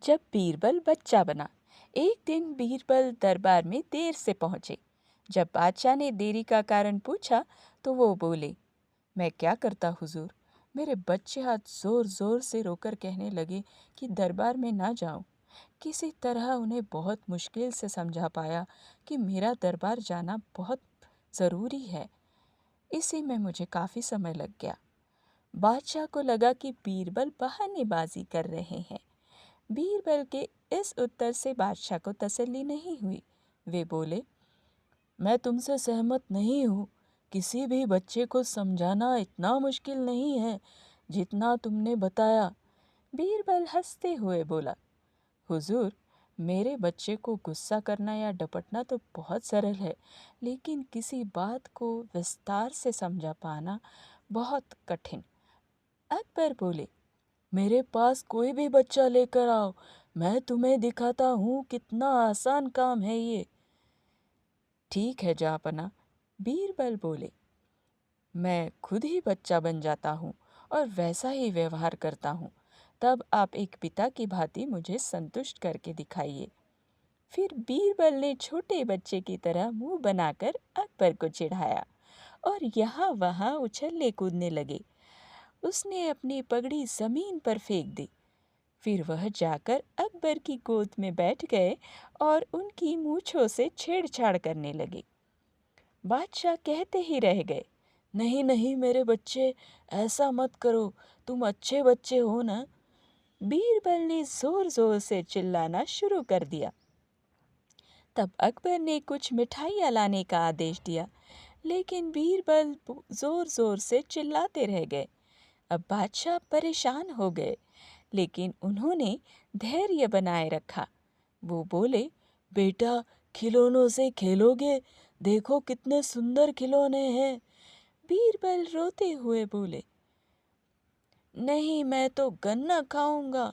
जब बीरबल बच्चा बना। एक दिन बीरबल दरबार में देर से पहुंचे। जब बादशाह ने देरी का कारण पूछा तो वो बोले, मैं क्या करता हुजूर। मेरे बच्चे हाथ जोर जोर से रोकर कहने लगे कि दरबार में ना जाऊं। किसी तरह उन्हें बहुत मुश्किल से समझा पाया कि मेरा दरबार जाना बहुत ज़रूरी है। इसी में मुझे काफ़ी समय लग गया। बादशाह को लगा कि बीरबल बहानेबाजी कर रहे हैं। बीरबल के इस उत्तर से बादशाह को तसल्ली नहीं हुई। वे बोले, मैं तुमसे सहमत नहीं हूँ। किसी भी बच्चे को समझाना इतना मुश्किल नहीं है जितना तुमने बताया। बीरबल हंसते हुए बोला, हुजूर, मेरे बच्चे को गुस्सा करना या डपटना तो बहुत सरल है, लेकिन किसी बात को विस्तार से समझा पाना बहुत कठिन। अकबर बोले, मेरे पास कोई भी बच्चा लेकर आओ, मैं तुम्हें दिखाता हूँ कितना आसान काम है ये। ठीक है जहाँपना, बीरबल बोले, मैं खुद ही बच्चा बन जाता हूँ और वैसा ही व्यवहार करता हूँ। तब आप एक पिता की भांति मुझे संतुष्ट करके दिखाइए। फिर बीरबल ने छोटे बच्चे की तरह मुंह बनाकर अकबर को चिढ़ाया और यहाँ वहाँ उछलने कूदने लगे। उसने अपनी पगड़ी जमीन पर फेंक दी। फिर वह जाकर अकबर की गोद में बैठ गए और उनकी मूंछों से छेड़छाड़ करने लगे। बादशाह कहते ही रह गए, नहीं नहीं मेरे बच्चे, ऐसा मत करो, तुम अच्छे बच्चे हो ना। बीरबल ने जोर जोर से चिल्लाना शुरू कर दिया। तब अकबर ने कुछ मिठाइयाँ लाने का आदेश दिया, लेकिन बीरबल जोर जोर से चिल्लाते रह गए। अब बादशाह परेशान हो गए, लेकिन उन्होंने धैर्य बनाए रखा। वो बोले, बेटा, खिलौनों से खेलोगे? देखो कितने सुंदर खिलौने हैं। बीरबल रोते हुए बोले, नहीं, मैं तो गन्ना खाऊंगा।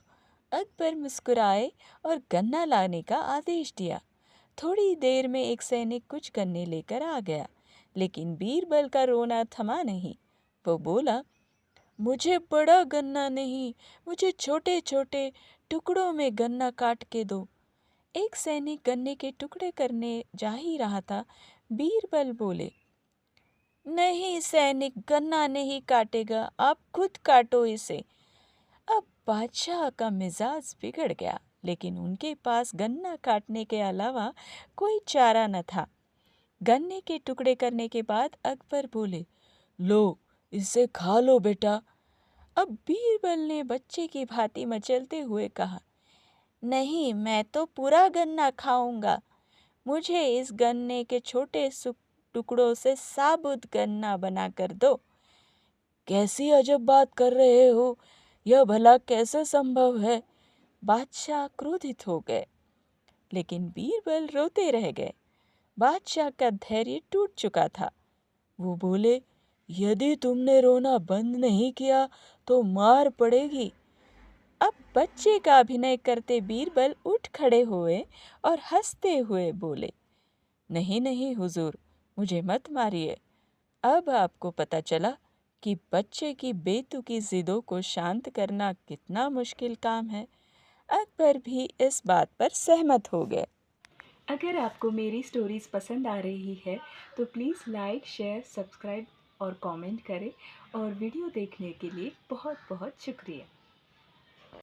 अकबर मुस्कुराए और गन्ना लाने का आदेश दिया। थोड़ी देर में एक सैनिक कुछ गन्ने लेकर आ गया, लेकिन बीरबल का रोना थमा नहीं। वो बोला, मुझे बड़ा गन्ना नहीं, मुझे छोटे छोटे टुकड़ों में गन्ना काट के दो। एक सैनिक गन्ने के टुकड़े करने जा ही रहा था। बीरबल बोले, नहीं सैनिक, गन्ना नहीं काटेगा, आप खुद काटो इसे। अब बादशाह का मिजाज बिगड़ गया, लेकिन उनके पास गन्ना काटने के अलावा कोई चारा न था। गन्ने के टुकड़े करने के बाद अकबर बोले, लो, इसे खा लो बेटा। अब बीरबल ने बच्चे की भांति मचलते हुए कहा, नहीं, मैं तो पूरा गन्ना खाऊंगा। मुझे इस गन्ने के छोटे टुकड़ों से साबुत गन्ना बना कर दो। कैसी अजब बात कर रहे हो, यह भला कैसे संभव है। बादशाह क्रोधित हो गए, लेकिन बीरबल रोते रह गए। बादशाह का धैर्य टूट चुका था। वो बोले, यदि तुमने रोना बंद नहीं किया तो मार पड़ेगी। अब बच्चे का अभिनय करते बीरबल उठ खड़े हुए और हंसते हुए बोले, नहीं नहीं हुजूर, मुझे मत मारिए। अब आपको पता चला कि बच्चे की बेतुकी जिदों को शांत करना कितना मुश्किल काम है। अकबर भी इस बात पर सहमत हो गए। अगर आपको मेरी स्टोरीज़ पसंद आ रही है तो प्लीज़ लाइक, शेयर, सब्सक्राइब और कमेंट करें। और वीडियो देखने के लिए बहुत बहुत शुक्रिया।